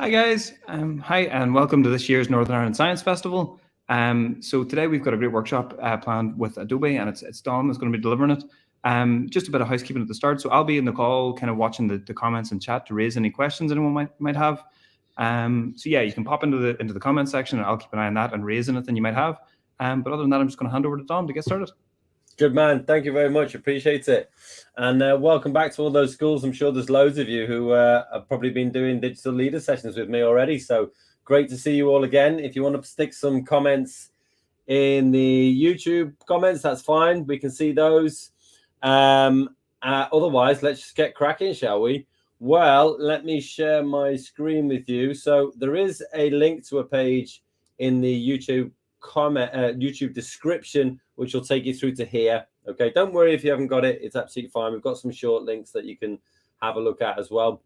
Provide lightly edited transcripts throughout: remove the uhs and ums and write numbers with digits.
Hi guys, hi and welcome to this year's Northern Ireland Science Festival. So today we've got a great workshop planned with Adobe, and it's Dom that's going to be delivering it. Just a bit of housekeeping at the start. So I'll be in the call, kind of watching the comments and chat to raise any questions anyone might have. So yeah, you can pop into the comment section, and I'll keep an eye on that and raise anything you might have. But other than that, I'm just going to hand over to Dom to get started. Good man. Thank you very much. Appreciate it. And welcome back to all those schools. I'm sure there's loads of you who have probably been doing digital leader sessions with me already. So great to see you all again. If you want to stick some comments in the YouTube comments, that's fine. We can see those. Otherwise, let's just get cracking, shall we? Well, let me share my screen with you. So there is a link to a page in the YouTube YouTube description, which will take you through to here. Okay, don't worry if you haven't got it, it's absolutely fine. We've got some short links that you can have a look at as well.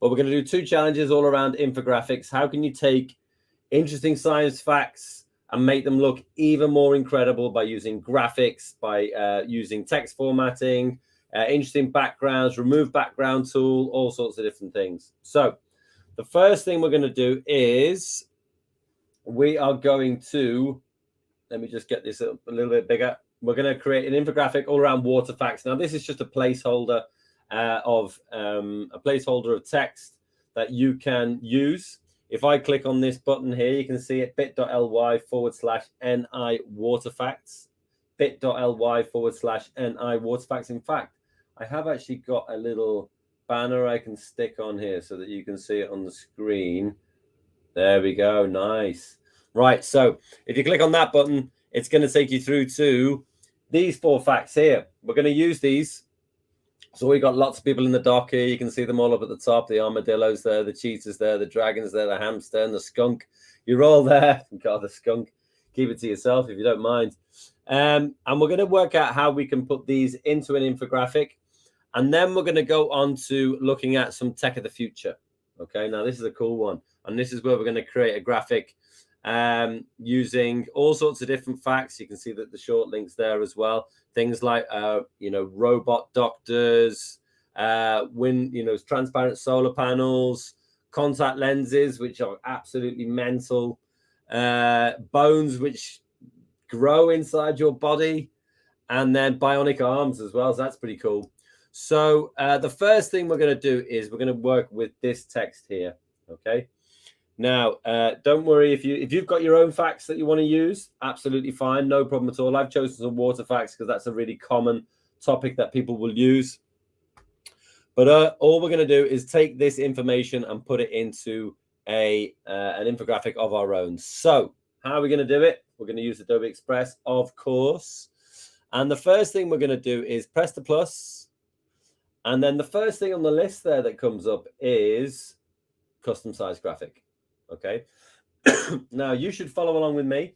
But we're going to do two challenges all around infographics. How can you take interesting science facts and make them look even more incredible by using graphics, by using text formatting, interesting backgrounds, remove background tool, all sorts of different things. So the first thing we're going to do is we are going to, let me just get this up a little bit bigger. We're going to create an infographic all around water facts. Now, this is just a placeholder of text that you can use. If I click on this button here, you can see it, bit.ly/NI waterfacts, bit.ly/NI waterfacts. In fact, I have actually got a little banner I can stick on here so that you can see it on the screen. There we go. Nice. Right. So if you click on that button, it's going to take you through to these 4 facts here. We're going to use these. So we've got lots of people in the dock here. You can see them all up at the top. The armadillos there, the cheetahs there, the dragons there, the hamster and the skunk. You're all there. God, the skunk. Keep it to yourself if you don't mind. And we're going to work out how we can put these into an infographic. And then we're going to go on to looking at some tech of the future. Okay, now this is a cool one. And this is where we're going to create a graphic using all sorts of different facts. You can see that the short links there as well. Things like, robot doctors, transparent solar panels, contact lenses, which are absolutely mental, bones which grow inside your body, and then bionic arms as well. So that's pretty cool. So the first thing we're going to do is we're going to work with this text here. Okay. Now, don't worry if you've got your own facts that you want to use, absolutely fine, no problem at all. I've chosen some water facts because that's a really common topic that people will use. But all we're going to do is take this information and put it into an infographic of our own. So how are we going to do it? We're going to use Adobe Express, of course. And the first thing we're going to do is press the plus. And then the first thing on the list there that comes up is custom size graphic. Okay. Now you should follow along with me.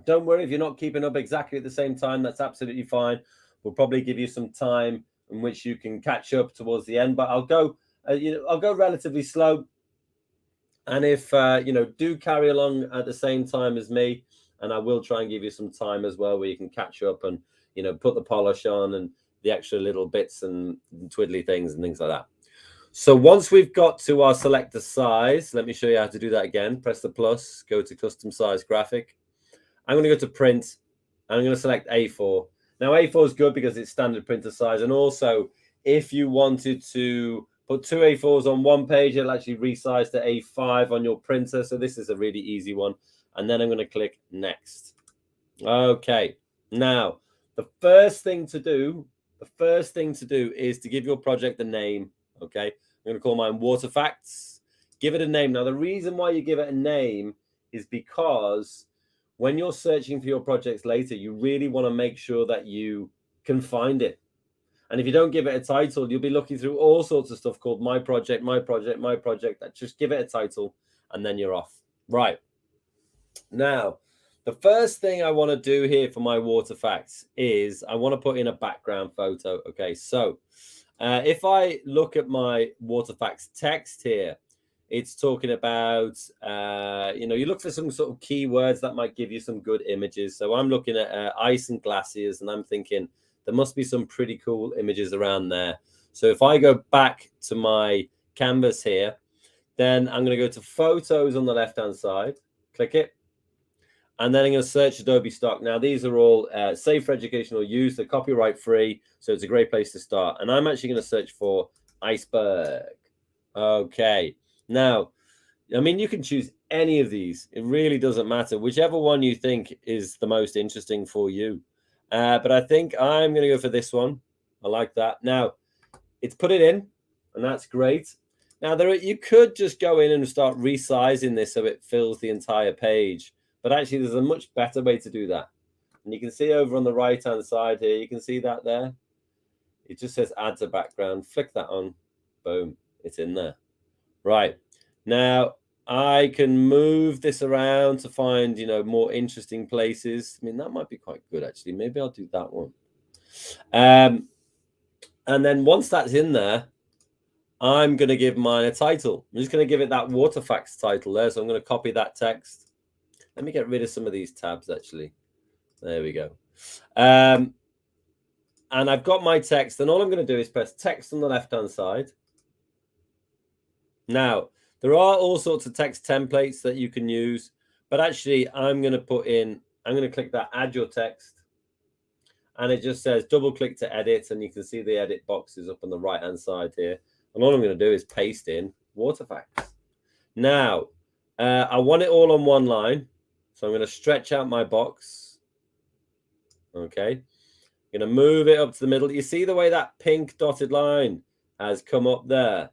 Don't worry if you're not keeping up exactly at the same time. That's absolutely fine. We'll probably give you some time in which you can catch up towards the end. But I'll go, I'll go relatively slow. And if do carry along at the same time as me, and I will try and give you some time as well where you can catch up and put the polish on and the extra little bits and twiddly things and things like that. So once we've got to our selector size, let me show you how to do that again. Press the plus, go to custom size graphic. I'm going to go to print, and I'm going to select A4. Now A4 is good because it's standard printer size. And also, if you wanted to put 2 A4s on one page, it'll actually resize to A5 on your printer. So this is a really easy one. And then I'm going to click next. Okay. Now, the first thing to do is to give your project a name. Okay, I'm going to call mine Water Facts. Give it a name. Now, the reason why you give it a name is because when you're searching for your projects later, you really want to make sure that you can find it. And if you don't give it a title, you'll be looking through all sorts of stuff called my project, my project, my project. Just give it a title and then you're off. Right. Now, the first thing I want to do here for my Water Facts is I want to put in a background photo. Okay, so if I look at my Water Facts text here, it's talking about, you look for some sort of keywords that might give you some good images. So I'm looking at ice and glaciers, and I'm thinking there must be some pretty cool images around there. So if I go back to my canvas here, Then I'm going to go to Photos on the left-hand side, click it. And then I'm going to search Adobe stock. Now, these are all safe for educational use. They're copyright free, so it's a great place to start. And I'm actually going to search for iceberg. Okay. Now, I mean, you can choose any of these. It really doesn't matter. Whichever one you think is the most interesting for you. But I think I'm going to go for this one. I like that. Now, it's put it in, and that's great. Now, you could just go in and start resizing this so it fills the entire page. But actually, there's a much better way to do that. And you can see over on the right-hand side here, you can see that there. It just says add to background. Flick that on. Boom. It's in there. Right. Now, I can move this around to find, more interesting places. I mean, that might be quite good, actually. Maybe I'll do that one. And then once that's in there, I'm going to give mine a title. I'm just going to give it that water facts title there. So I'm going to copy that text. Let me get rid of some of these tabs, actually. There we go. And I've got my text. And all I'm going to do is press text on the left-hand side. Now, there are all sorts of text templates that you can use. But actually, I'm going to click that add your text. And it just says double click to edit. And you can see the edit boxes up on the right-hand side here. And all I'm going to do is paste in water facts. Now, I want it all on one line. So I'm going to stretch out my box. Okay. I'm going to move it up to the middle. You see the way that pink dotted line has come up there?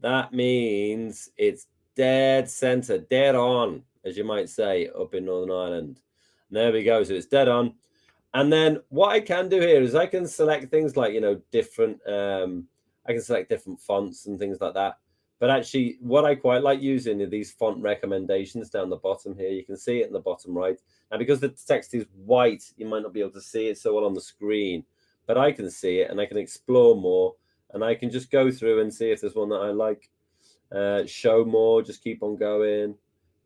That means it's dead center, dead on, as you might say, up in Northern Ireland. There we go. So it's dead on. And then what I can do here is I can select things like, different, I can select different fonts and things like that. But actually, what I quite like using are these font recommendations down the bottom here. You can see it in the bottom right. Now, because the text is white, you might not be able to see it so well on the screen. But I can see it, and I can explore more. And I can just go through and see if there's one that I like. Show more, just keep on going.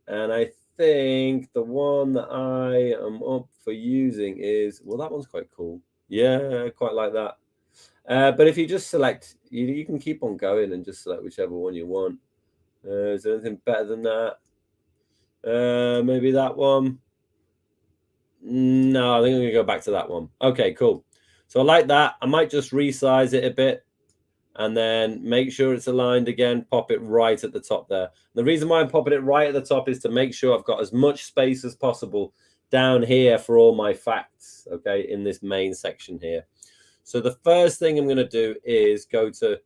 And I think the one that I am up for using is, well, that one's quite cool. Yeah, quite like that. But if you just select, you can keep on going and just select whichever one you want. Is there anything better than that? Maybe that one. No, I think I'm going to go back to that one. Okay, cool. So I like that. I might just resize it a bit and then make sure it's aligned again. Pop it right at the top there. The reason why I'm popping it right at the top is to make sure I've got as much space as possible down here for all my facts, okay, in this main section here. So the first thing I'm going to do is go to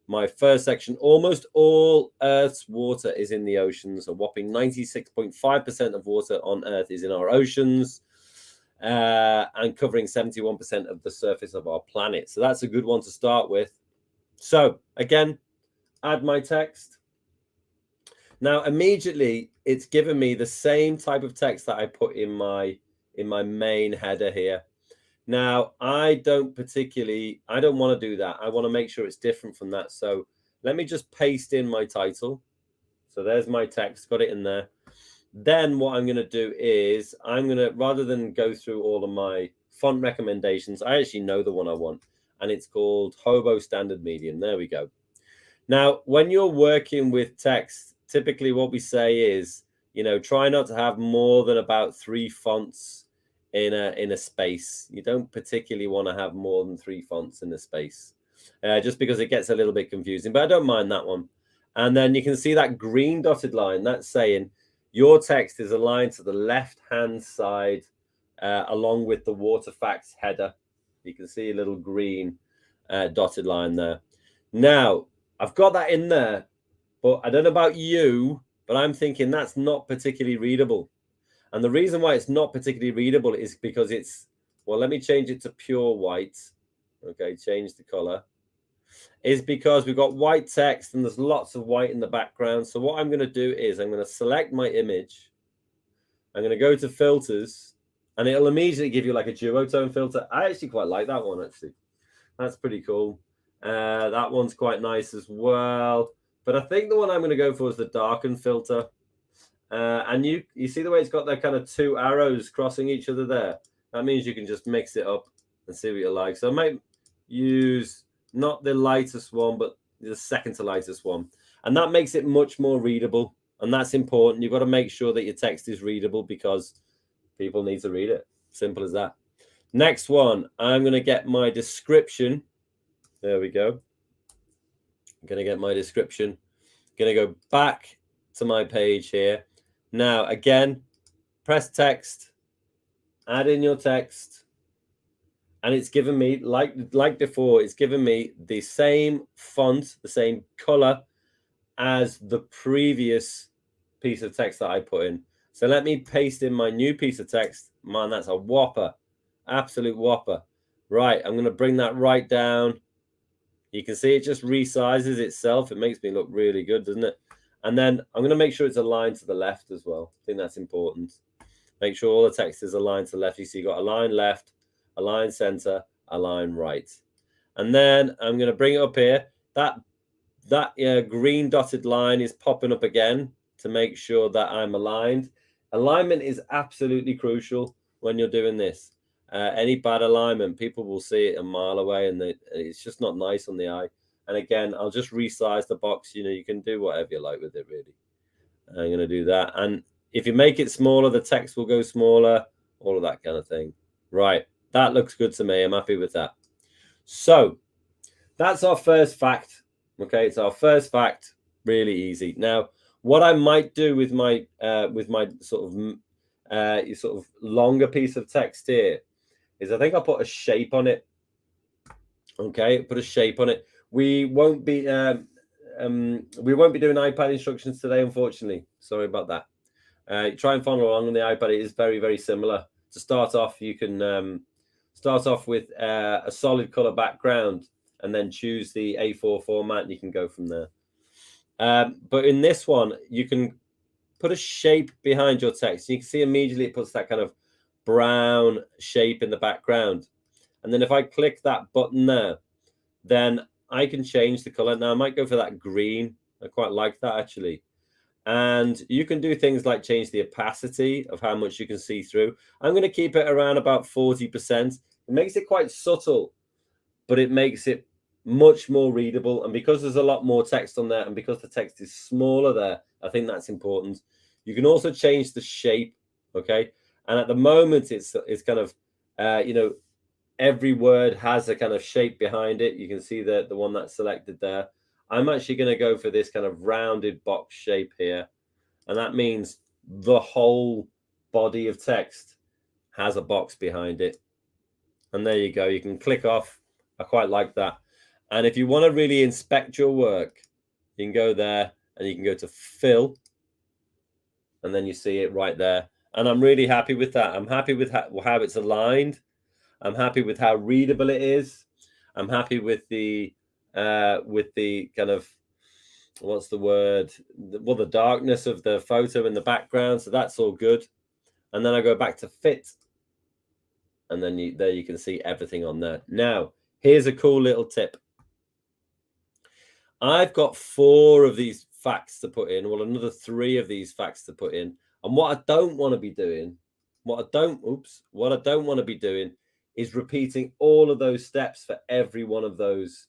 my first section. Almost all Earth's water is in the oceans. A whopping 96.5% of water on Earth is in our oceans, and covering 71% of the surface of our planet. So that's a good one to start with. So again, add my text. Now immediately it's given me the same type of text that I put in my main header here. Now, I don't want to do that. I want to make sure it's different from that. So let me just paste in my title. So there's my text, got it in there. Then what I'm going to do is rather than go through all of my font recommendations, I actually know the one I want. And it's called Hobo Standard Medium. There we go. Now, when you're working with text, typically what we say is, try not to have more than about 3 fonts in a space. You don't particularly want to have more than 3 fonts in a space, just because it gets a little bit confusing, but I don't mind that one. And then you can see that green dotted line, that's saying your text is aligned to the left-hand side, along with the water facts header. You can see a little green dotted line there. Now, I've got that in there, but I don't know about you, but I'm thinking that's not particularly readable. And the reason why it's not particularly readable is because let me change it to pure white. Okay, change the color. Is because we've got white text and there's lots of white in the background. So what I'm going to do is I'm going to select my image. I'm going to go to filters, and it'll immediately give you like a duotone filter. I actually quite like that one, actually. That's pretty cool. That one's quite nice as well. But I think the one I'm going to go for is the darken filter. And you see the way it's got that kind of 2 arrows crossing each other there. That means you can just mix it up and see what you like. So I might use not the lightest one, but the second to lightest one. And that makes it much more readable. And that's important. You've got to make sure that your text is readable because people need to read it. Simple as that. Next one, I'm going to get my description. There we go. I'm going to get my description. Going to go back to my page here. Now, again, press text, add in your text. And it's given me, like before, it's given me the same font, the same color as the previous piece of text that I put in. So let me paste in my new piece of text. Man, that's a whopper, absolute whopper. Right, I'm going to bring that right down. You can see it just resizes itself. It makes me look really good, doesn't it? And then I'm going to make sure it's aligned to the left as well. I think that's important. Make sure all the text is aligned to the left. You see, you got align left, align center, align right. And then I'm going to bring it up here. That green dotted line is popping up again to make sure that I'm aligned. Alignment is absolutely crucial when you're doing this. Any bad alignment, people will see it a mile away, and it's just not nice on the eye. And again, I'll just resize the box. You know, you can do whatever you like with it, really. I'm going to do that. And if you make it smaller, the text will go smaller, all of that kind of thing. Right. That looks good to me. I'm happy with that. So that's our first fact. Okay, it's our first fact. Really easy. Now, what I might do with my sort of longer piece of text here is I think I'll put a shape on it. Okay, put a shape on it. We won't be doing iPad instructions today, unfortunately. Sorry about that. Try and follow along on the iPad. It is very, very similar. To start off, you can start off with a solid color background and then choose the A4 format, and you can go from there. But in this one, you can put a shape behind your text. You can see immediately it puts that kind of brown shape in the background. And then if I click that button there, then I can change the color. Now I might go for that green. I quite like that actually. And you can do things like change the opacity of how much you can see through. I'm going to keep it around about 40%. It makes it quite subtle, but it makes it much more readable. And because there's a lot more text on there, and because the text is smaller there, I think that's important. You can also change the shape, okay? And at the moment, it's kind of, every word has a kind of shape behind it. You can see the one that's selected there. I'm actually going to go for this kind of rounded box shape here. And that means the whole body of text has a box behind it. And there you go. You can click off. I quite like that. And if you want to really inspect your work, you can go there and you can go to fill. And then you see it right there. And I'm really happy with that. I'm happy with how it's aligned. I'm happy with how readable it is. I'm happy with the kind of, what's the word? Well, the darkness of the photo in the background. So that's all good. And then I go back to fit. And then there you can see everything on there. Now, here's a cool little tip. I've got 4 of these facts to put in. Well, another 3 of these facts to put in. And what I don't want to be doing, what I don't want to be doing is repeating all of those steps for every one of those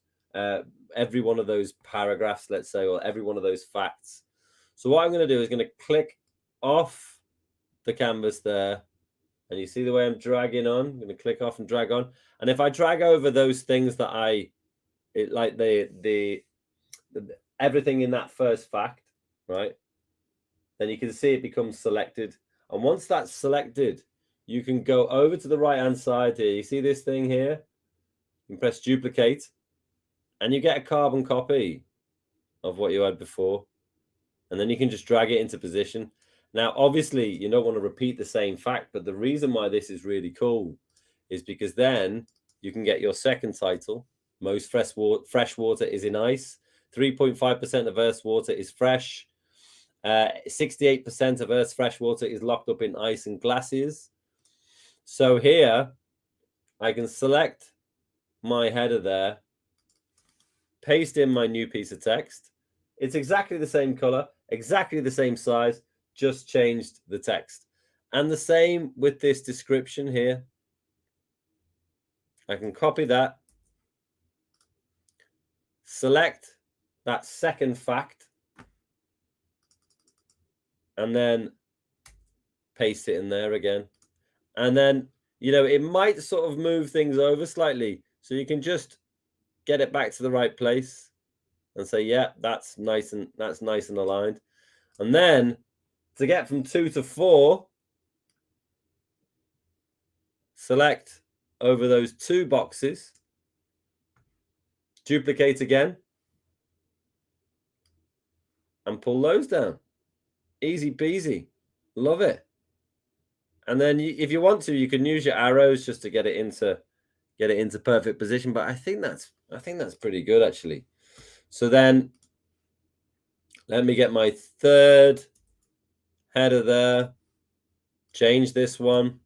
paragraphs, let's say, or every one of those facts. So what I'm going to do is going to click off the canvas there. And you see the way I'm dragging on. I'm going to click off and drag on. And if I drag over those things that like everything in that first fact, right? Then you can see it becomes selected. And once that's selected, you can go over to the right-hand side here. You see this thing here? You can press duplicate, and you get a carbon copy of what you had before. And then you can just drag it into position. Now, obviously, you don't want to repeat the same fact, but the reason why this is really cool is because then you can get your second title. Most fresh water is in ice. 3.5% of Earth's water is fresh. 68% of Earth's fresh water is locked up in ice and glaciers. So here, I can select my header there, paste in my new piece of text. It's exactly the same color, exactly the same size, just changed the text. And the same with this description here. I can copy that, select that second fact, and then paste it in there again. And then, you know, it might sort of move things over slightly. So you can just get it back to the right place and say, yeah, that's nice and aligned. And then to get from 2 to 4, select over those 2 boxes, duplicate again, and pull those down. Easy peasy. Love it. And then if you want to, you can use your arrows just to get it into perfect position. But I think that's pretty good, actually. So then let me get my third header there. Change this one.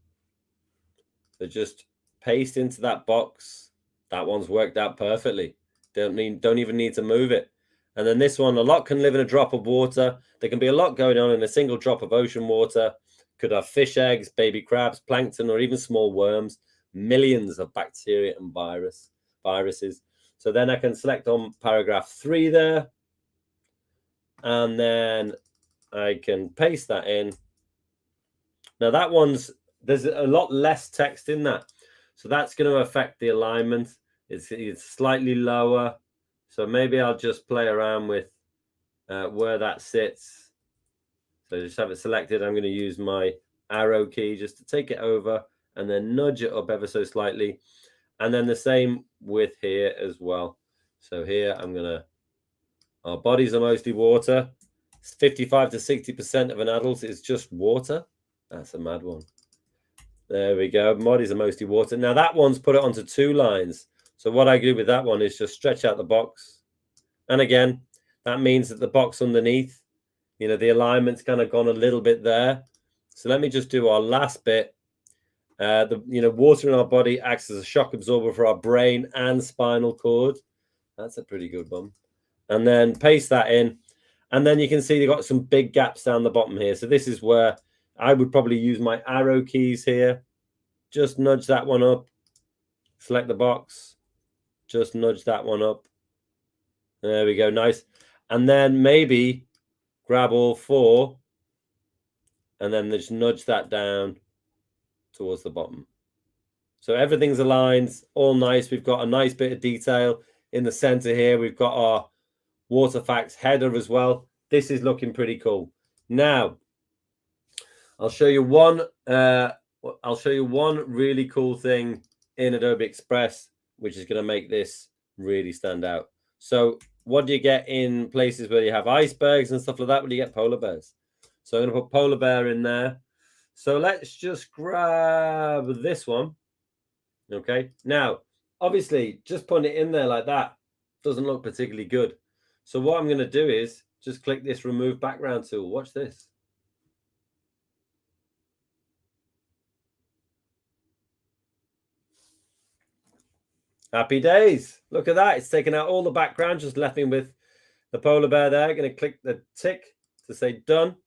So just paste into that box. That one's worked out perfectly. Don't even need to move it. And then this one, a lot can live in a drop of water. There can be a lot going on in a single drop of ocean water. Could have fish eggs, baby crabs, plankton, or even small worms. Millions of bacteria and viruses. So then I can select on paragraph 3 there. And then I can paste that in. Now that there's a lot less text in that. So that's going to affect the alignment. It's slightly lower. So maybe I'll just play around with where that sits. So just have it selected. I'm going to use my arrow key just to take it over and then nudge it up ever so slightly. And then the same with here as well. So here our bodies are mostly water. 55 to 60% of an adult is just water. That's a mad one. There we go. Bodies are mostly water. Now that one's put it onto 2 lines. So what I do with that one is just stretch out the box. And again, that means that the box underneath, you know, the alignment's kind of gone a little bit there. So let me just do our last bit. Water in our body acts as a shock absorber for our brain and spinal cord. That's a pretty good one. And then paste that in. And then you can see you've got some big gaps down the bottom here. So this is where I would probably use my arrow keys here. Just nudge that one up. Select the box. Just nudge that one up. There we go. Nice. And then maybe grab all 4 and then just nudge that down towards the bottom. So everything's aligned, all nice. We've got a nice bit of detail in the center here. We've got our water facts header as well. This is looking pretty cool. Now, I'll show you one really cool thing in Adobe Express, which is going to make this really stand out. So what do you get in places where you have icebergs and stuff like that? Well, you get polar bears. So I'm going to put polar bear in there. So let's just grab this one. Okay. Now, obviously, just putting it in there like that doesn't look particularly good. So what I'm going to do is just click this remove background tool. Watch this. Happy days. Look at that. It's taken out all the background, just left me with the polar bear there. I'm going to click the tick to say done.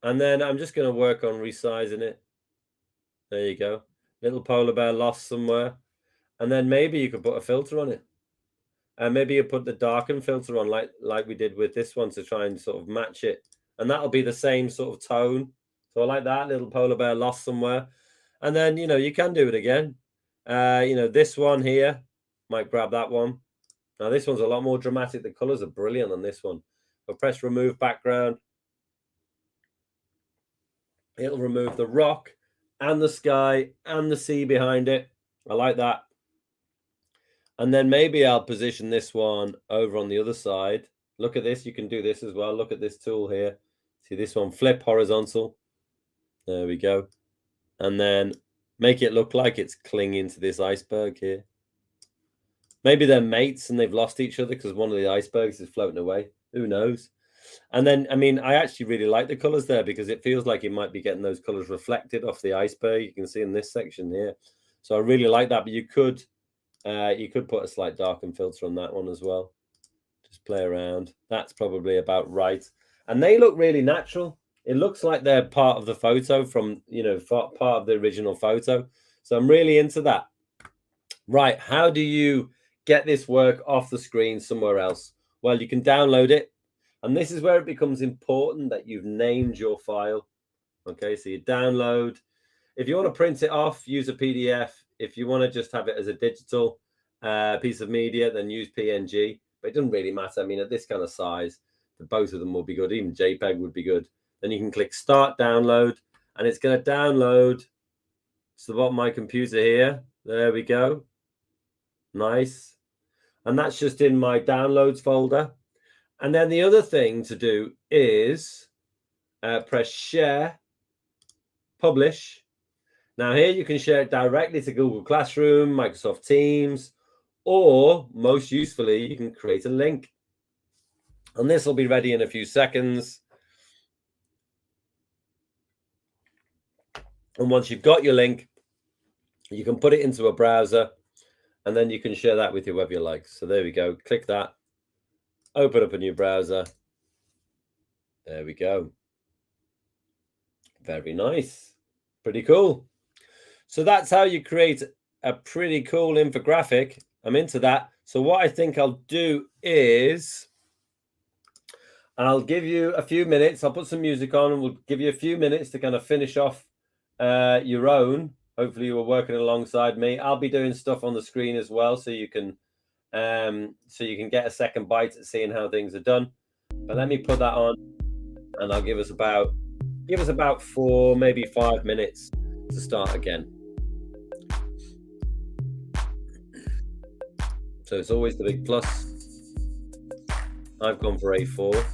And then I'm just going to work on resizing it. There you go. Little polar bear lost somewhere. And then maybe you could put a filter on it. And maybe you put the darken filter on like we did with this one to try and sort of match it. And that'll be the same sort of tone. So I like that. Little polar bear lost somewhere. And then, you know, you can do it again. This one here, might grab that one. Now this one's a lot more dramatic. The colors are brilliant on this one. I'll press remove background. It'll remove the rock and the sky and the sea behind it. I like that. And then maybe I'll position this one over on the other side. Look at this. You can do this as well. Look at this tool here. See this one, flip horizontal. There we go. And then make it look like it's clinging to this iceberg here. Maybe they're mates and they've lost each other because one of the icebergs is floating away. Who knows? And then, I mean, I actually really like the colors there because it feels like you might be getting those colors reflected off the iceberg. You can see in this section here. So I really like that, but you could put a slight darken filter on that one as well. Just play around. That's probably about right. And they look really natural. It looks like they're part of the photo from, part of the original photo. So I'm really into that. Right. How do you get this work off the screen somewhere else? Well, you can download it. And this is where it becomes important that you've named your file. Okay, so you download. If you want to print it off, use a PDF. If you want to just have it as a digital piece of media, then use PNG. But it doesn't really matter. I mean, at this kind of size, both of them will be good. Even JPEG would be good. Then you can click Start Download, and it's going to download to the bottom of my computer here. There we go. Nice. And that's just in my downloads folder. And then the other thing to do is press Share, Publish. Now here you can share it directly to Google Classroom, Microsoft Teams, or most usefully, you can create a link. And this will be ready in a few seconds. And once you've got your link, you can put it into a browser, and then you can share that with whoever you like. So there we go. Click that. Open up a new browser. There we go. Very nice. Pretty cool. So that's how you create a pretty cool infographic. I'm into that. So what I think I'll do is I'll give you a few minutes. I'll put some music on, and we'll give you a few minutes to kind of finish off your own. Hopefully you were working alongside me. I'll be doing stuff on the screen as well, so you can get a second bite at seeing how things are done. But let me put that on, and I'll give us about 4, maybe 5 minutes to start again. So it's always the big plus. I've gone for A4.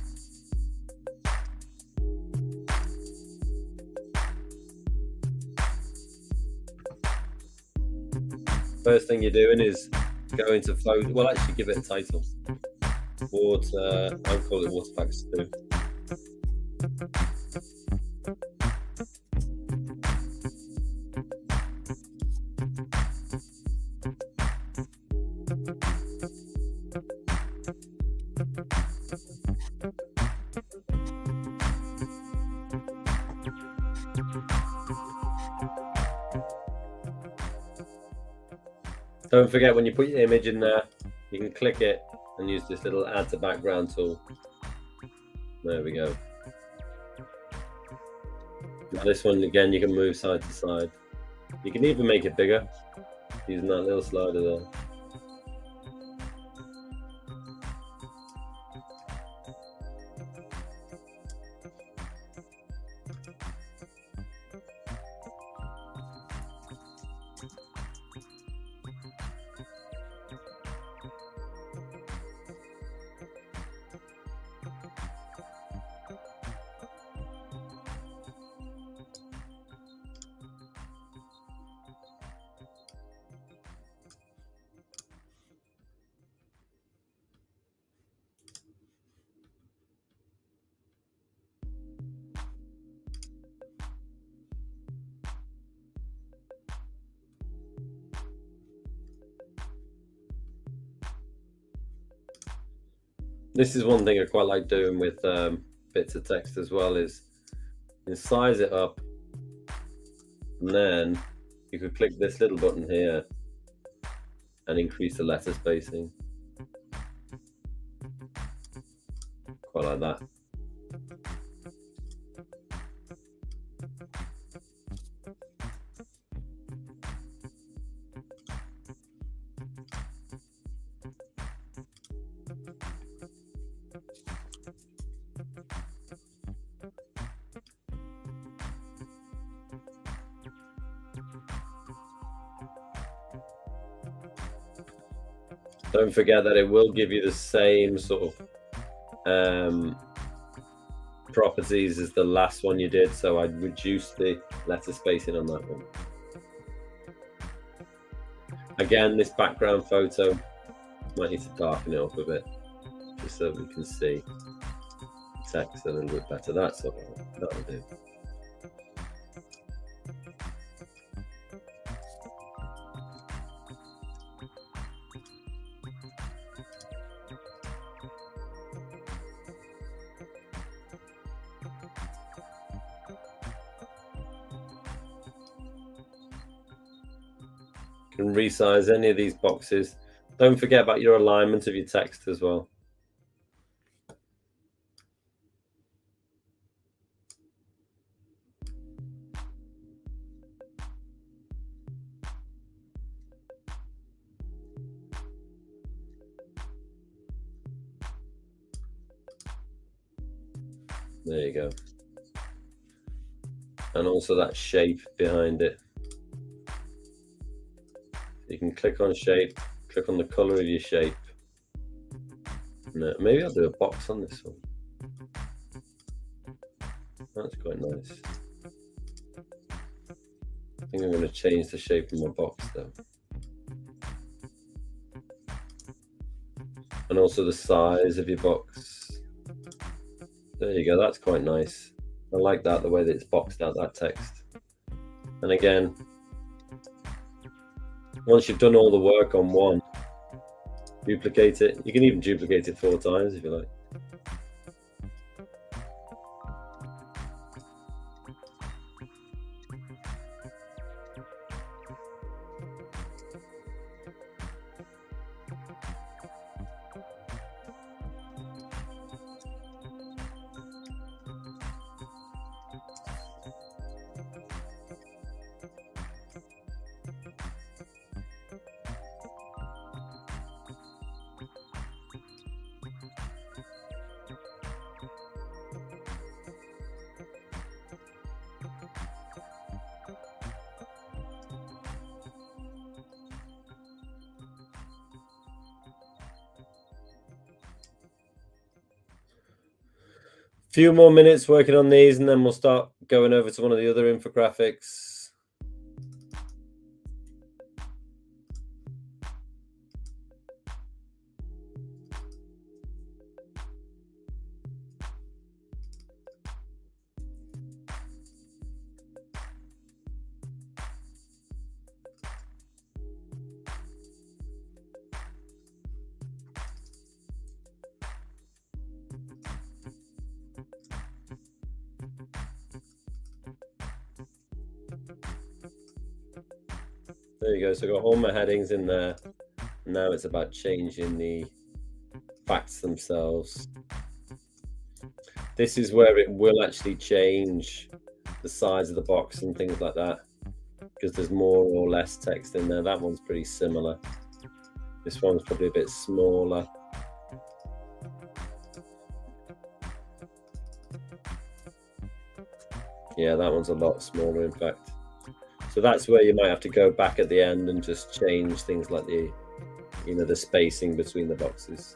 First thing you're doing is go into photo. Well, actually, give it a title. Water. I'll call it Water Packs 2. Don't forget, when you put your image in there, you can click it and use this little add to background tool. There we go. Now this one, again, you can move side to side. You can even make it bigger using that little slider there. This is one thing I quite like doing with bits of text as well, is you size it up, and then you could click this little button here and increase the letter spacing. Quite like that. Don't forget that it will give you the same sort of properties as the last one you did, so I'd reduce the letter spacing on that one. Again, this background photo, might need to darken it up a bit, just so we can see the text a little bit better. That's what that'll do. Can resize any of these boxes. Don't forget about your alignment of your text as well. There you go. And also that shape behind it. You can click on shape, click on the color of your shape. No, maybe I'll do a box on this one. That's quite nice. I think I'm going to change the shape of my box though. And also the size of your box. There you go, that's quite nice. I like that, the way that it's boxed out, that text. And again, once you've done all the work on one, duplicate it. You can even duplicate it 4 times if you like. Few more minutes working on these, and then we'll start going over to one of the other infographics. There you go. So I've got all my headings in there. Now it's about changing the facts themselves. This is where it will actually change the size of the box and things like that, because there's more or less text in there. That one's pretty similar. This one's probably a bit smaller. Yeah, that one's a lot smaller, in fact. So that's where you might have to go back at the end and just change things like the, you know, the spacing between the boxes.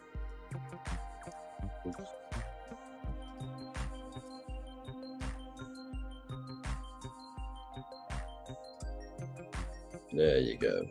There you go.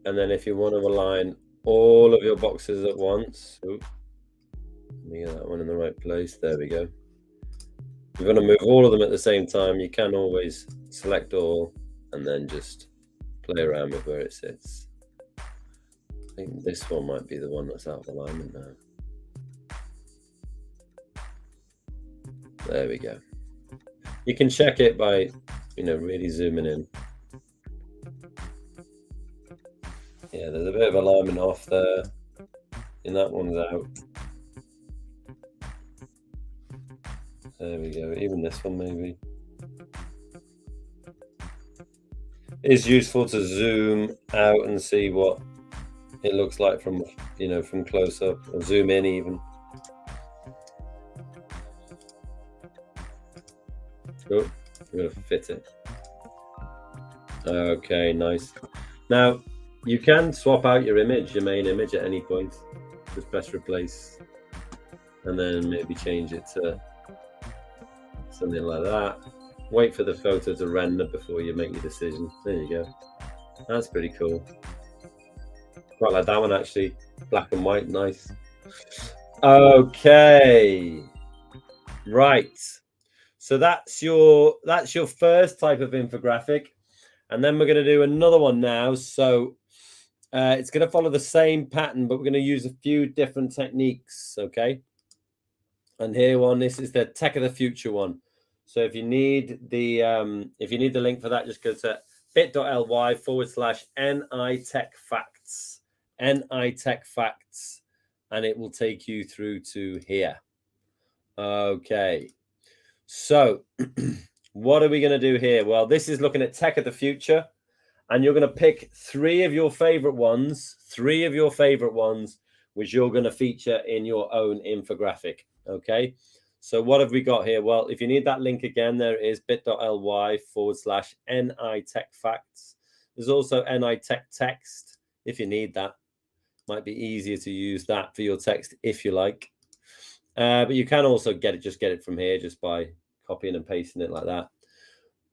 And then if you want to align all of your boxes at once, let me get that one in the right place. There we go. If you want to move all of them at the same time, you can always select all and then just play around with where it sits. I think this one might be the one that's out of alignment now. There we go. You can check it by, you know, really zooming in. Yeah, there's a bit of alignment off there, and that one's out. There we go. Even this one maybe. It's useful to zoom out and see what it looks like from, you know, from close up, or zoom in even. Oh, we're gonna fit it. Okay, nice. Now, you can swap out your image, your main image, at any point. Just press replace, and then maybe change it to something like that. Wait for the photo to render before you make your decision. There you go. That's pretty cool. Quite like that one actually. Black and white, nice. Okay, right. So that's your first type of infographic, and then we're going to do another one now. So it's going to follow the same pattern, but we're going to use a few different techniques. Okay. And here one, this is the Tech of the Future one. So if you need the link for that, just go to bit.ly/NITechFacts, NITechFacts, and it will take you through to here. Okay, so what are we going to do here? Well, this is looking at Tech of the Future, and you're going to pick three of your favorite ones, which you're going to feature in your own infographic. Okay, so what have we got here? Well, if you need that link again, there is bit.ly/NITechFacts. There's also NITechText if you need that. Might be easier to use that for your text if you like. But you can also get it from here just by copying and pasting it like that.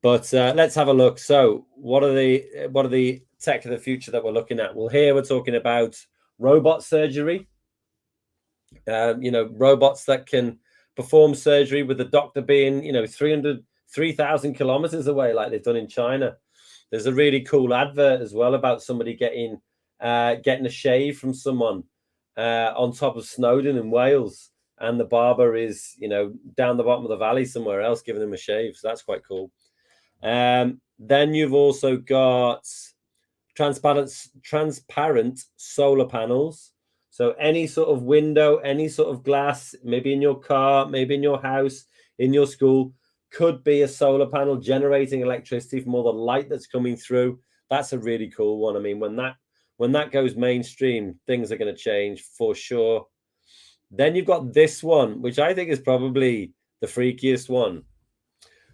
But let's have a look. So what are the tech of the future that we're looking at? Well, here we're talking about robot surgery. Robots that can perform surgery with the doctor being, 3,000 kilometers away, like they've done in China. There's a really cool advert as well about somebody getting a shave from someone on top of Snowdon in Wales, and the barber is, down the bottom of the valley somewhere else giving them a shave. So that's quite cool. Then you've also got transparent solar panels. So any sort of window, any sort of glass, maybe in your car, maybe in your house, in your school, could be a solar panel generating electricity from all the light that's coming through. That's a really cool one. I mean, when that goes mainstream, things are going to change for sure. Then you've got this one, which I think is probably the freakiest one.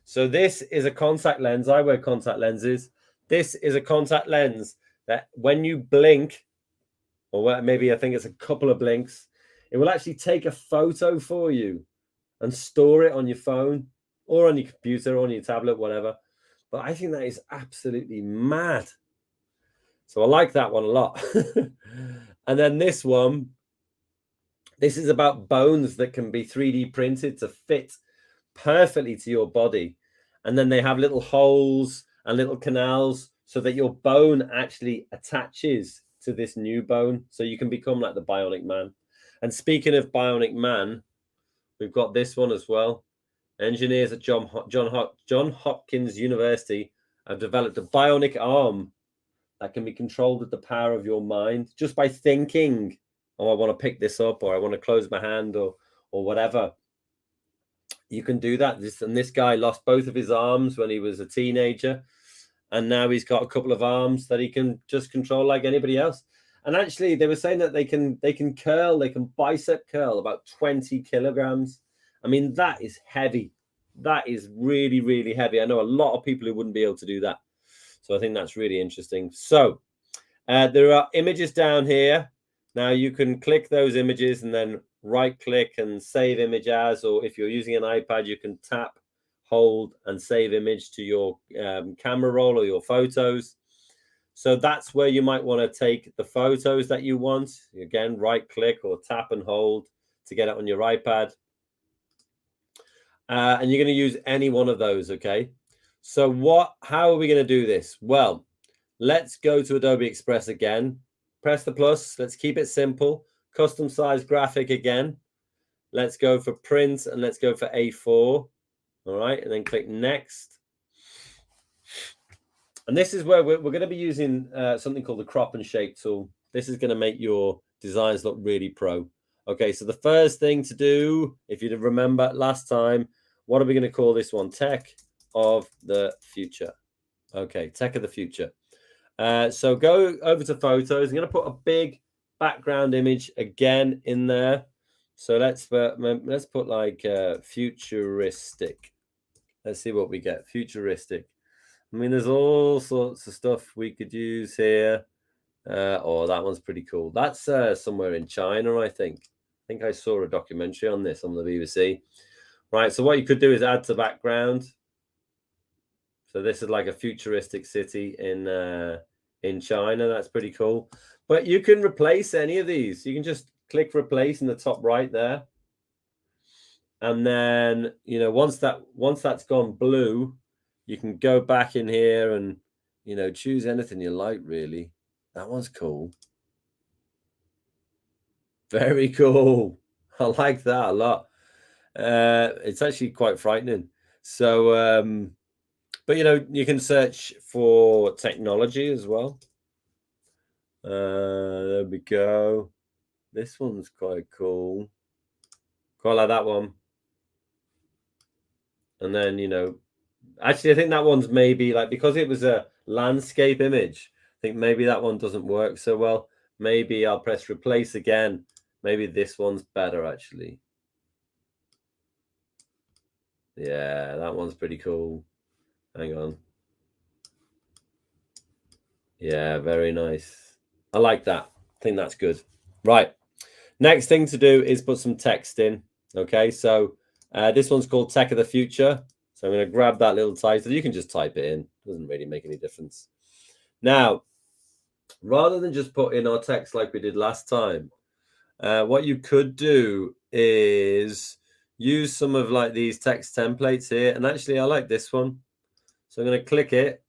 So this is a contact lens. I wear contact lenses. This is a contact lens that when you blink, or maybe I think it's a couple of blinks, it will actually take a photo for you and store it on your phone or on your computer or on your tablet, whatever. But I think that is absolutely mad. So I like that one a lot. And then this one, this is about bones that can be 3D printed to fit perfectly to your body. And then they have little holes and little canals so that your bone actually attaches to this new bone. So you can become like the Bionic Man. And speaking of Bionic Man, we've got this one as well. Engineers at John Hopkins University have developed a bionic arm that can be controlled with the power of your mind just by thinking, oh, I want to pick this up, or I want to close my hand, or whatever. You can do that. This guy lost both of his arms when he was a teenager, and now he's got a couple of arms that he can just control like anybody else. And actually, they were saying that they can bicep curl about 20 kilograms. I mean, that is heavy. That is really, really heavy. I know a lot of people who wouldn't be able to do that. So I think that's really interesting. So there are images down here. Now you can click those images and then right click and save image as, or if you're using an iPad, you can tap, hold, and save image to your camera roll or your photos. So that's where you might want to take the photos that you want. Again, right click or tap and hold to get it on your iPad. And you're going to use any one of those, okay? So how are we going to do this? Well, let's go to Adobe Express again. Press the plus. Let's keep it simple. Custom size graphic again. Let's go for print and let's go for A4. All right, and then click next. And this is where we're going to be using something called the crop and shape tool. This is going to make your designs look really pro. Okay, so the first thing to do, if you remember last time, what are we going to call this one? Tech of the future. Okay, tech of the future. So go over to photos. I'm going to put a big background image again in there. So let's put like futuristic. Let's see what we get. Futuristic. I mean, there's all sorts of stuff we could use here. Oh, that one's pretty cool. That's somewhere in China, I think. I think I saw a documentary on this on the BBC. Right, so what you could do is add to background. So this is like a futuristic city in China. That's pretty cool. But you can replace any of these. You can just click replace in the top right there. And then, once that's gone blue, you can go back in here and, choose anything you like, really. That one's cool. Very cool. I like that a lot. It's actually quite frightening. So, but you know, you can search for technology as well. There we go. This one's quite cool. Quite like that one. And then, you know, actually, I think that one's maybe like, because it was a landscape image, I think maybe that one doesn't work so well. Maybe I'll press replace again. Maybe this one's better, actually. Yeah, that one's pretty cool. Hang on. Yeah, very nice. I like that. I think that's good. Right. Next thing to do is put some text in. Okay, so this one's called Tech of the Future. So I'm going to grab that little title. You can just type it in. Doesn't really make any difference. Now, rather than just put in our text like we did last time, what you could do is use some of like these text templates here. And actually, I like this one. So I'm going to click it.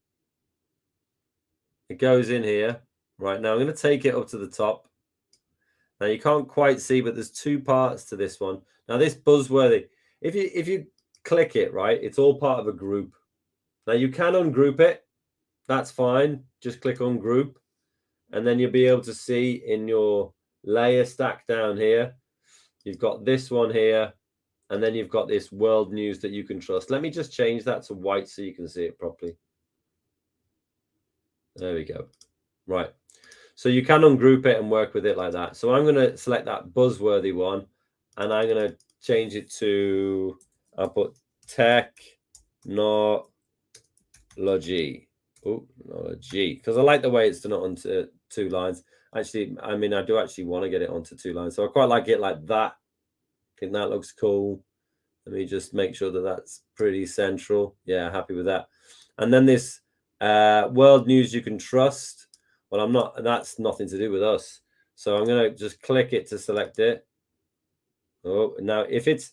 It goes in here. Right, now I'm going to take it up to the top. Now you can't quite see, but there's two parts to this one. Now this buzzworthy, if you click it, right, it's all part of a group. Now you can ungroup it. That's fine. Just click on group, and then you'll be able to see in your layer stack down here, you've got this one here, and then you've got this world news that you can trust. Let me just change that to white so you can see it properly. There we go. Right. So you can ungroup it and work with it like that. So I'm going to select that buzzworthy one, and I'm going to change it to, I'll put technology. Oh, technology, because I like the way it's done it onto 2 lines. Actually, I mean, I do actually want to get it onto 2 lines. So I quite like it like that. I think that looks cool. Let me just make sure that that's pretty central. Yeah, happy with that. And then this world news you can trust. Well, I'm not, that's nothing to do with us. So I'm going to just click it to select it. Oh, now if it's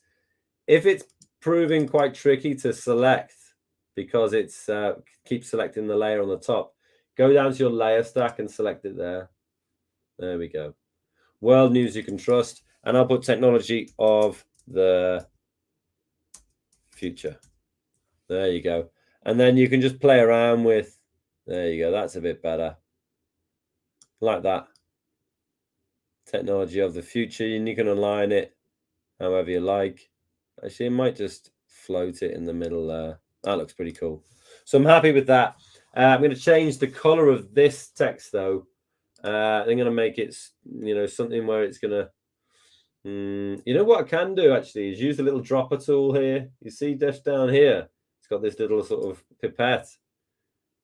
proving quite tricky to select because it's keeps selecting the layer on the top, go down to your layer stack and select it there. There we go. World news you can trust. And I'll put technology of the future. There you go. And then you can just play around with, there you go. That's a bit better. Like that. Technology of the future, and you can align it however you like. Actually, it might just float it in the middle there. That looks pretty cool. So I'm happy with that. I'm going to change the color of this text though. I'm going to make it, you know, something where it's going to, you know what I can do actually is use the little dropper tool here. You see just down here, it's got this little sort of pipette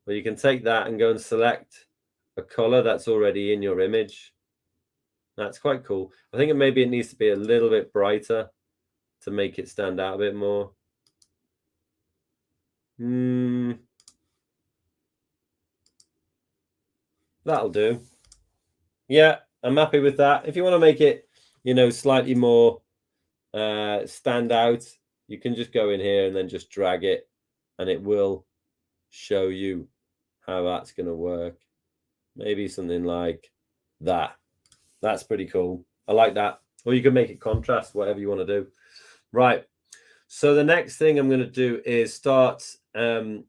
where you can take that and go and select a color that's already in your image. That's quite cool. I think maybe it needs to be a little bit brighter to make it stand out a bit more. That'll do. Yeah, I'm happy with that. If you want to make it, you know, slightly more stand out, you can just go in here and then just drag it, and it will show you how that's going to work. Maybe something like that. That's pretty cool. I like that. Or you can make it contrast, whatever you want to do. Right. So the next thing I'm going to do is start, I'm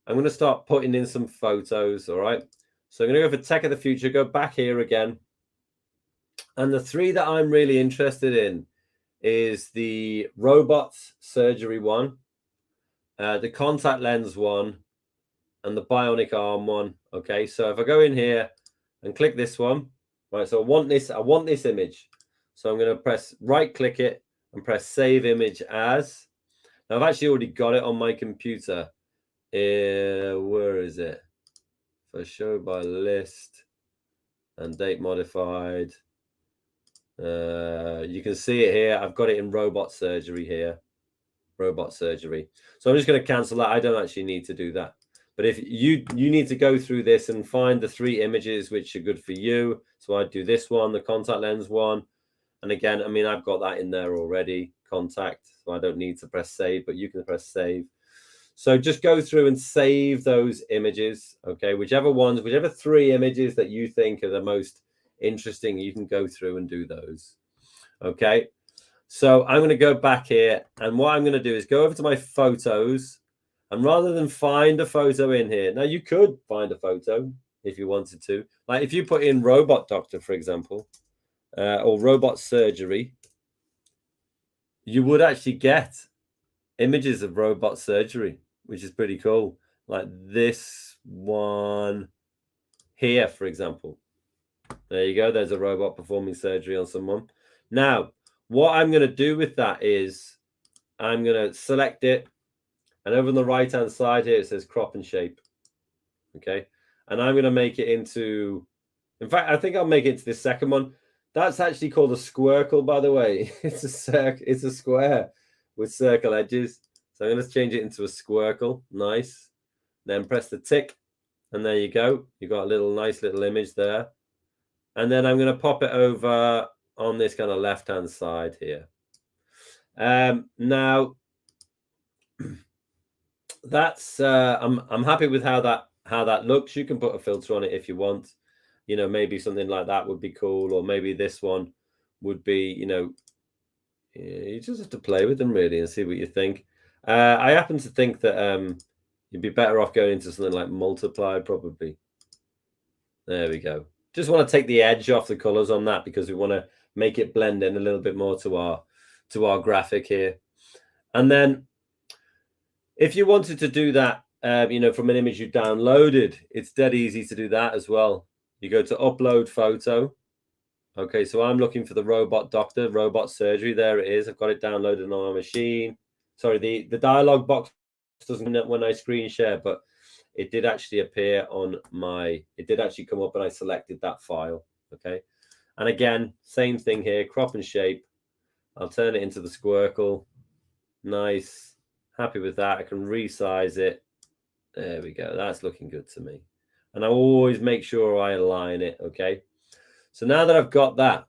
going to start putting in some photos. All right. So I'm going to go for Tech of the Future, go back here again. And the 3 that I'm really interested in is the robots surgery one, the contact lens one, and the bionic arm one. Okay. So if I go in here and click this one, right. So I want this image. So I'm going to press right click it and press save image as. Now I've actually already got it on my computer. Where is it? For show by list and date modified. You can see it here. I've got it in robot surgery here. Robot surgery. So I'm just going to cancel that. I don't actually need to do that. But if you need to go through this and find the 3 images which are good for you. So I do this one, the contact lens one. And again, I mean, I've got that in there already, contact. So I don't need to press save, but you can press save. So just go through and save those images. Okay, whichever 3 images that you think are the most interesting, you can go through and do those. Okay. So I'm going to go back here, and what I'm going to do is go over to my photos, and rather than find a photo in here, now you could find a photo if you wanted to, like if you put in robot doctor, for example, or robot surgery, you would actually get images of robot surgery, which is pretty cool. Like this one here, for example. There you go. There's a robot performing surgery on someone. Now, what I'm going to do with that is I'm going to select it. And over on the right-hand side here, it says crop and shape. Okay. And I'm going to make it into, in fact, I think I'll make it into this second one. That's actually called a squircle, by the way. It's a square with circle edges. So I'm going to change it into a squircle. Nice. Then press the tick. And there you go. You've got a nice little image there. And then I'm going to pop it over on this kind of left-hand side here. Now, that's I'm happy with how that looks. You can put a filter on it if you want. Maybe something like that would be cool, or maybe this one would be, you just have to play with them really and see what you think. I happen to think that you'd be better off going into something like multiply, probably. There we go. Just want to take the edge off the colors on that because we want to make it blend in a little bit more to our graphic here. And then if you wanted to do that, from an image you downloaded, it's dead easy to do that as well. You go to upload photo. Okay, so I'm looking for the robot doctor, robot surgery. There it is. I've got it downloaded on my machine. Sorry, the dialog box doesn't when I screen share, but it did actually appear on it did actually come up and I selected that file. Okay. And again, same thing here, crop and shape. I'll turn it into the squircle. Nice. Happy with that. I can resize it. There we go. That's looking good to me. And I always make sure I align it. Okay. So now that I've got that,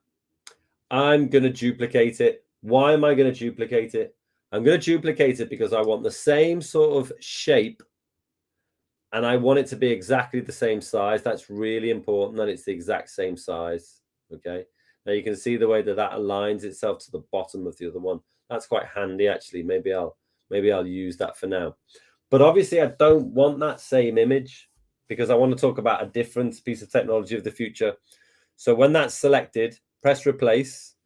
I'm going to duplicate it. Why am I going to duplicate it? I'm going to duplicate it because I want the same sort of shape and I want it to be exactly the same size. That's really important that it's the exact same size. Okay. Now you can see the way that aligns itself to the bottom of the other one. That's quite handy, actually. Maybe I'll use that for now. But obviously, I don't want that same image because I want to talk about a different piece of technology of the future. So when that's selected, press replace.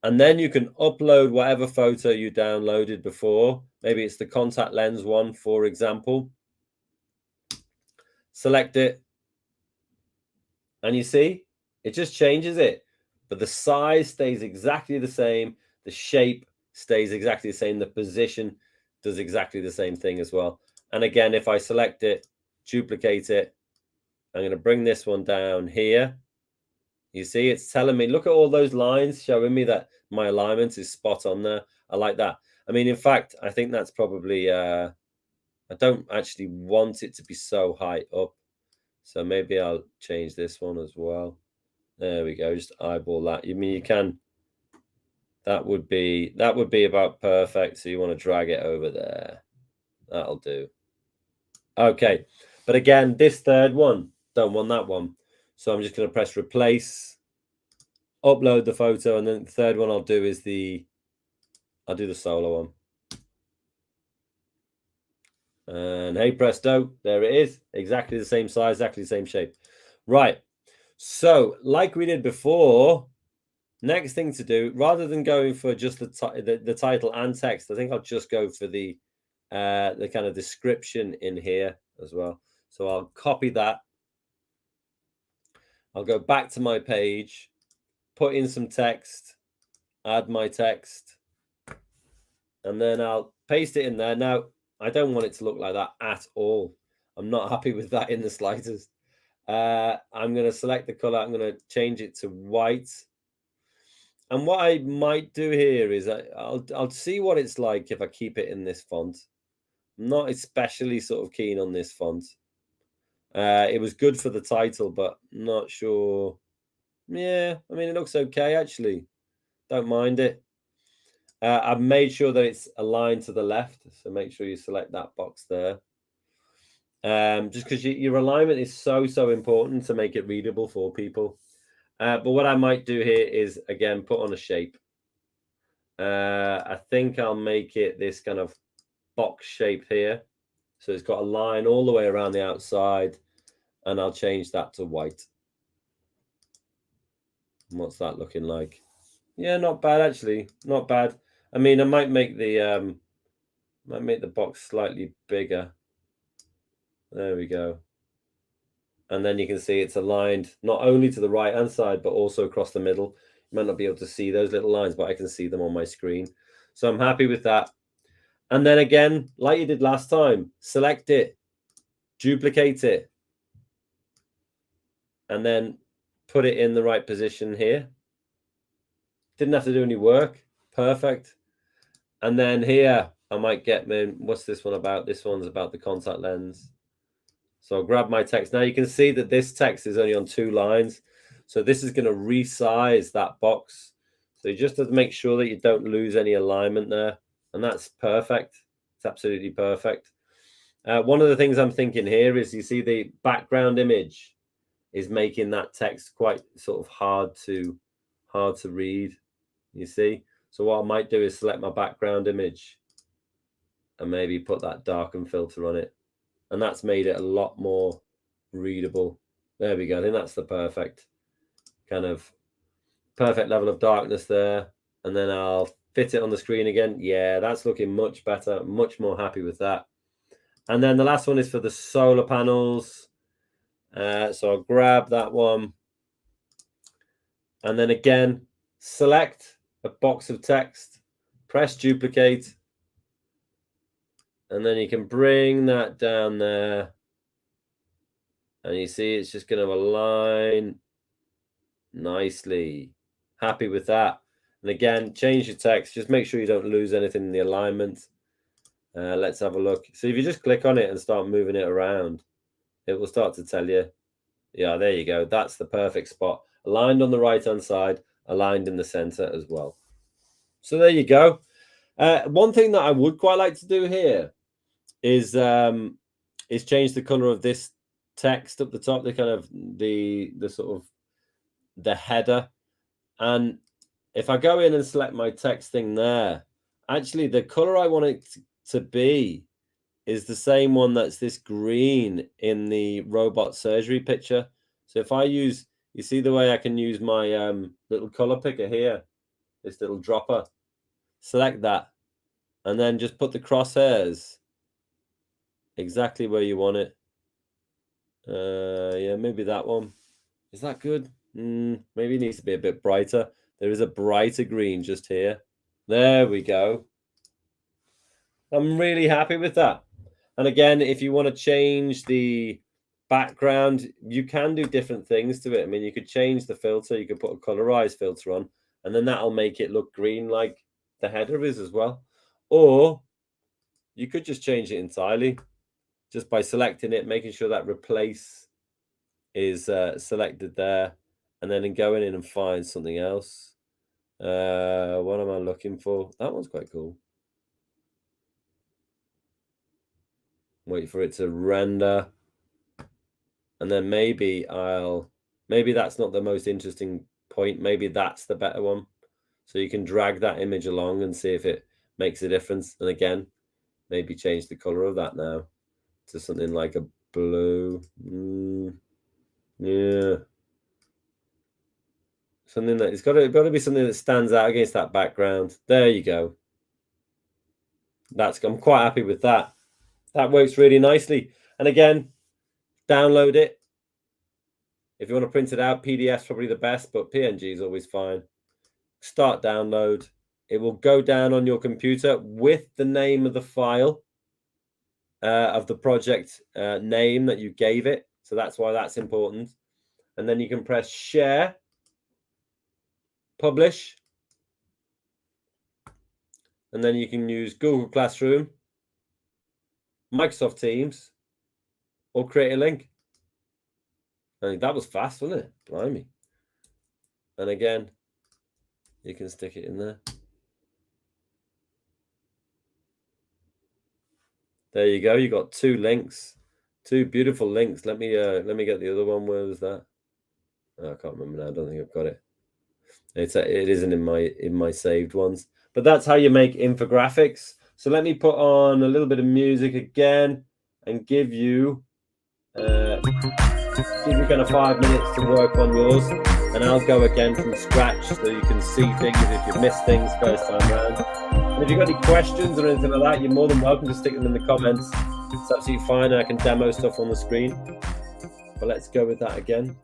And then you can upload whatever photo you downloaded before. Maybe it's the contact lens one, for example. Select it. And you see, it just changes it. But the size stays exactly the same. The shape stays exactly the same. The position does exactly the same thing as well. And again, if I select it, duplicate it, I'm going to bring this one down here. You see, it's telling me, look at all those lines showing me that my alignment is spot on there. I like that. I mean, in fact, I think that's probably, I don't actually want it to be so high up. So maybe I'll change this one as well. There we go. Just eyeball that. You mean you can, that would be about perfect. So you want to drag it over there. That'll do. Okay. But again, this third one, don't want that one. So I'm just going to press replace, upload the photo. And then the third one I'll do is I'll do the solo one. And hey presto, there it is. Exactly the same size, exactly the same shape. Right. So like we did before, next thing to do, rather than going for just the title and text, I think I'll just go for the kind of description in here as well. So I'll copy that. I'll go back to my page, put in some text, add my text, and then I'll paste it in there. Now, I don't want it to look like that at all. I'm not happy with that in the slightest. I'm going to select the color. I'm going to change it to white. And what I might do here is I'll see what it's like if I keep it in this font. I'm not especially sort of keen on this font. It was good for the title, but not sure. Yeah, I mean, it looks okay, actually. Don't mind it. I've made sure that it's aligned to the left. So make sure you select that box there. Just because your alignment is so important to make it readable for people. But what I might do here is, again, put on a shape. I think I'll make it this kind of box shape here. So it's got a line all the way around the outside, and I'll change that to white. And what's that looking like? Yeah, not bad actually, not bad. I mean, I might make the box slightly bigger. There we go. And then you can see it's aligned not only to the right hand side, but also across the middle. You might not be able to see those little lines, but I can see them on my screen. So I'm happy with that. And then again, like you did last time, select it, duplicate it, and then put it in the right position here. Didn't have to do any work. Perfect. And then here, I might get, what's this one about? This one's about the contact lens. So I'll grab my text. Now you can see that this text is only on 2 lines. So this is going to resize that box. So you just have to make sure that you don't lose any alignment there. And that's perfect. It's absolutely perfect. One of the things I'm thinking here is, you see the background image is making that text quite sort of hard to read, you see. So what I might do is select my background image and maybe put that darken filter on it. And that's made it a lot more readable. There we go. I think that's the perfect level of darkness there. And then I'll fit it on the screen again. Yeah, that's looking much better. Much more happy with that. And then the last one is for the solar panels. So I'll grab that one. And then again, select a box of text, press duplicate. And then you can bring that down there. And you see it's just going to align nicely. Happy with that. And again, change your text. Just make sure you don't lose anything in the alignment. Let's have a look. So if you just click on it and start moving it around, it will start to tell you. Yeah, there you go. That's the perfect spot. Aligned on the right-hand side, aligned in the center as well. So there you go. One thing that I would quite like to do here is change the color of this text up the top, the kind of the sort of the header. And if I go in and select my text thing there, actually the color I want it to be is the same one that's this green in the robot surgery picture. So if I use, you see the way I can use my little color picker here, this little dropper, select that, and then just put the crosshairs exactly where you want it. Yeah, maybe that one. Is that good? Maybe it needs to be a bit brighter. There is a brighter green just here. There we go. I'm really happy with that. And again, if you want to change the background, you can do different things to it. I mean, you could change the filter. You could put a colorized filter on, and then that'll make it look green like the header is as well. Or you could just change it entirely just by selecting it, making sure that replace is selected there, and then going in and find something else. What am I looking for? That one's quite cool. Wait for it to render. And then maybe that's not the most interesting point. Maybe that's the better one. So you can drag that image along and see if it makes a difference. And again, maybe change the color of that now to something like a blue. Yeah. Something that it's got to be something that stands out against that background. There you go. I'm quite happy with that. That works really nicely. And again, download it. If you want to print it out, PDF's probably the best, but PNG is always fine. Start download. It will go down on your computer with the name of the file of the project name that you gave it. So that's why that's important. And then you can press share, publish. And then you can use Google Classroom, Microsoft Teams, or create a link. I think that was fast, wasn't it? Blimey. And again, you can stick it in there. There you go. You got 2 links, 2 beautiful links. Let me get the other one. Where was that? Oh, I can't remember now. I don't think I've got it. It isn't in my saved ones. But that's how you make infographics. So let me put on a little bit of music again and give you kind of 5 minutes to work on yours, and I'll go again from scratch so you can see things if you've missed things first time round. And if you've got any questions or anything like that, you're more than welcome to stick them in the comments. It's absolutely fine, and I can demo stuff on the screen. But let's go with that again.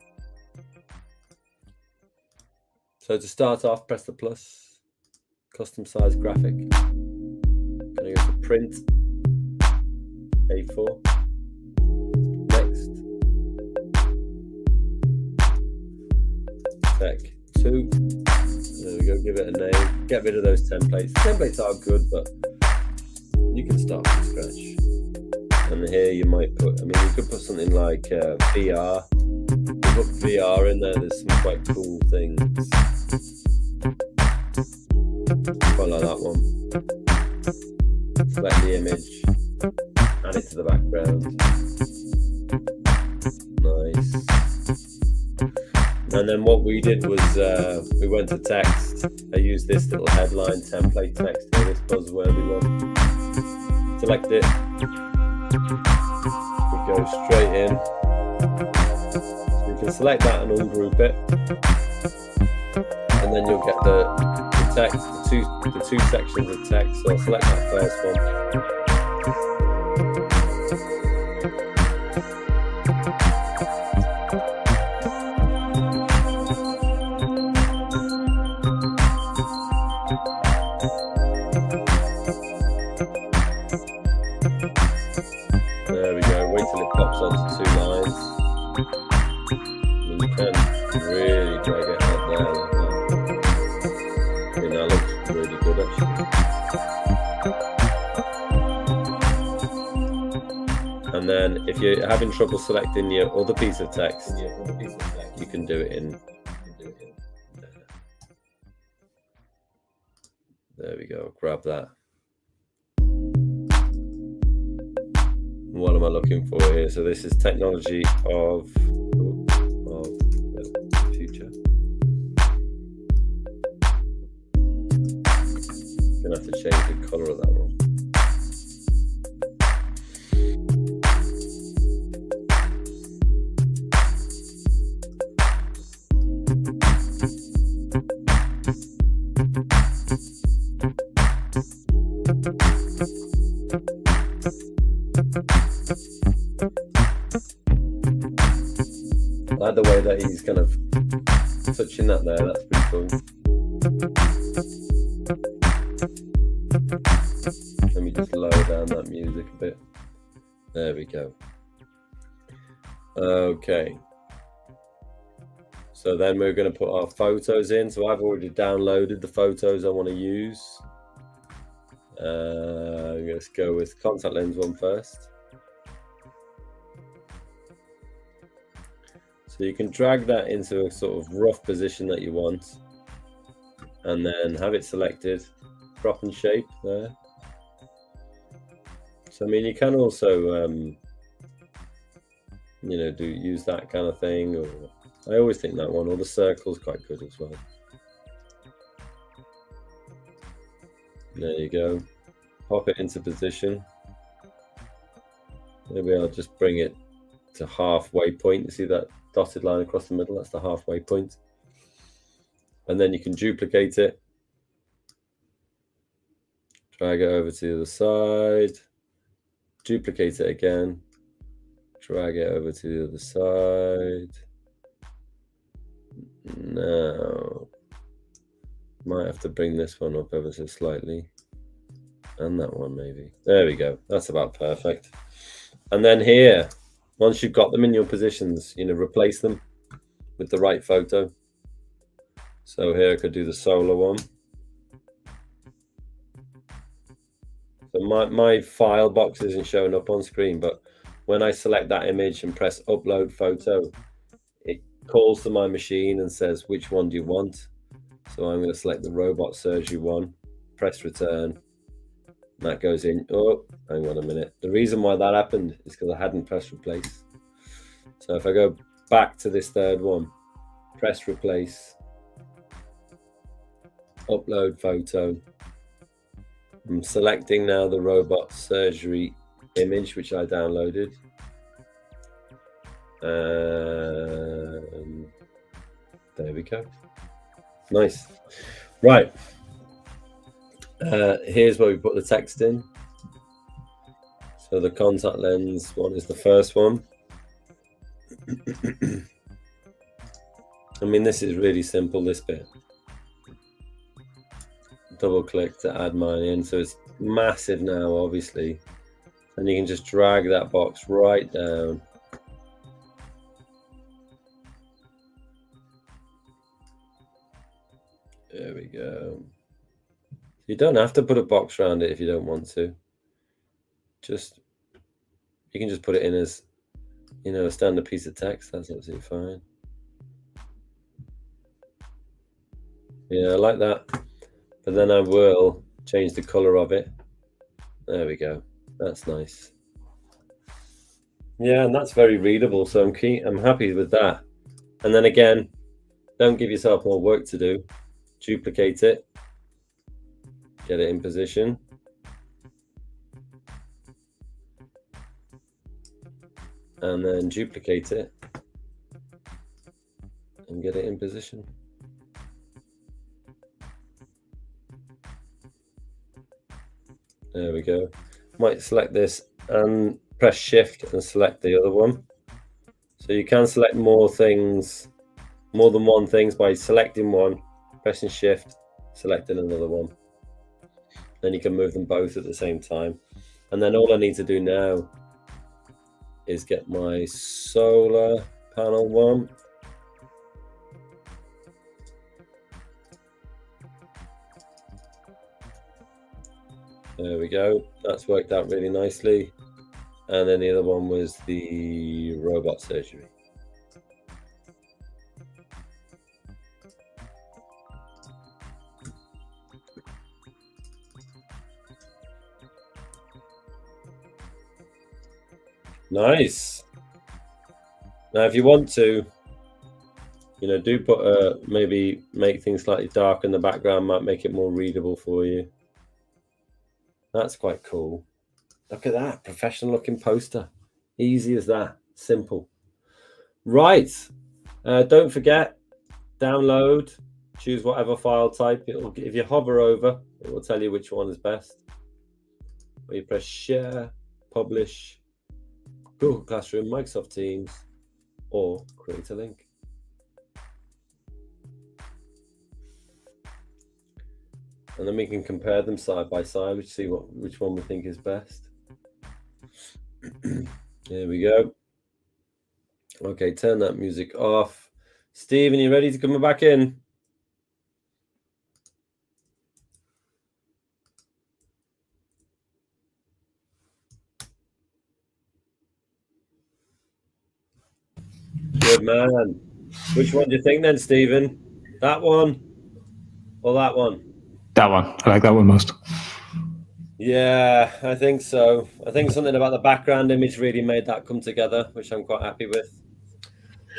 So to start off, press the plus, custom size graphic. Going to go to print, A4. Next. Tech 2. There we go, give it a name. Get rid of those templates. Templates are good, but you can start from scratch. And here you might put, I mean, you could put something like VR. You put VR in there, there's some quite cool things. Quite like that one. Select the image, add it to the background. Nice. And then what we did was we went to text. I used this little headline template text here, this buzzworthy one. Select it. We go straight in. So you can select that and ungroup it. And then you'll get the text, the two sections of text. So I'll select that first one. There we go, wait till it pops onto 2 lines. And you can really drag it out there like that. I mean, that looks really good actually. And then if you're having trouble selecting your other piece of text, you can do it in there. There we go, grab that. What am I looking for here? So this is technology of the future. Gonna have to change the color of that one. I like the way that he's kind of touching that there, that's pretty cool. Let me just lower down that music a bit. There we go. Okay. So then we're going to put our photos in. So I've already downloaded the photos I want to use. Let's go with contact lens one first. So you can drag that into a sort of rough position that you want, and then have it selected, crop and shape there. So I mean, you can also, you know, use that kind of thing. Or I always think that one, or the circle's quite good as well. There you go. Pop it into position. Maybe I'll just bring it to halfway point. You see that dotted line across the middle? That's the halfway point. And then you can duplicate it. Drag it over to the other side. Duplicate it again. Drag it over to the other side. Now, might have to bring this one up ever so slightly. And that one maybe. There we go. That's about perfect. And then here, once you've got them in your positions, you know, replace them with the right photo. So here I could do the solar one. So my file box isn't showing up on screen, but when I select that image and press upload photo, it calls to my machine and says, which one do you want? So I'm going to select the robot surgery one, press return. And that goes in. Oh, hang on a minute. The reason why that happened is because I hadn't pressed replace. So if I go back to this third one, press replace, upload photo, I'm selecting now the robot surgery image, which I downloaded. There we go. Nice. Right. Here's where we put the text in. So the contact lens one is the first one. I mean, this is really simple, this bit. Double click to add mine in. So it's massive now, obviously. And you can just drag that box right down. There we go. You don't have to put a box around it if you don't want to. You can just put it in as, you know, a standard piece of text. That's absolutely fine. Yeah, I like that. But then I will change the color of it. There we go. That's nice. Yeah, and that's very readable. So I'm happy with that. And then again, don't give yourself more work to do. Duplicate it. Get it in position. And then duplicate it. And get it in position. There we go. Might select this and press Shift and select the other one. So you can select more things, more than one things by selecting one, pressing Shift, selecting another one. Then you can move them both at the same time. And then all I need to do now is get my solar panel one. There we go. That's worked out really nicely. And then the other one was the robot surgery. Nice. Now, if you want to, you know, do put maybe make things slightly dark in the background, might make it more readable for you. That's quite cool. Look at that, professional looking poster. Easy as that, simple. Right, don't forget, download, choose whatever file type. If you hover over, it will tell you which one is best. Or you press share, publish, Google Classroom, Microsoft Teams, or create a link. And then we can compare them side by side, which one we think is best. There we go. Okay, turn that music off. Stephen, you ready to come back in? Good man. Which one do you think then, Stephen? That one or that one? That one. I like that one most. Yeah, I think so. I think something about the background image really made that come together, which I'm quite happy with.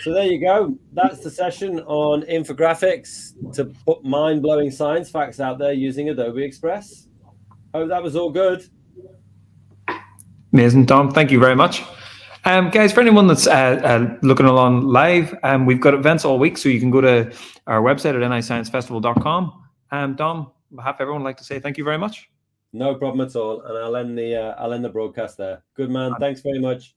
So there you go. That's the session on infographics to put mind-blowing science facts out there using Adobe Express. Hope that was all good. Amazing, Dom. Thank you very much. Guys, for anyone that's looking along live, we've got events all week, so you can go to our website at nisciencefestival.com. Dom, on behalf of everyone, I'd like to say thank you very much. No problem at all, and I'll end the broadcast there. Good man. Thanks very much.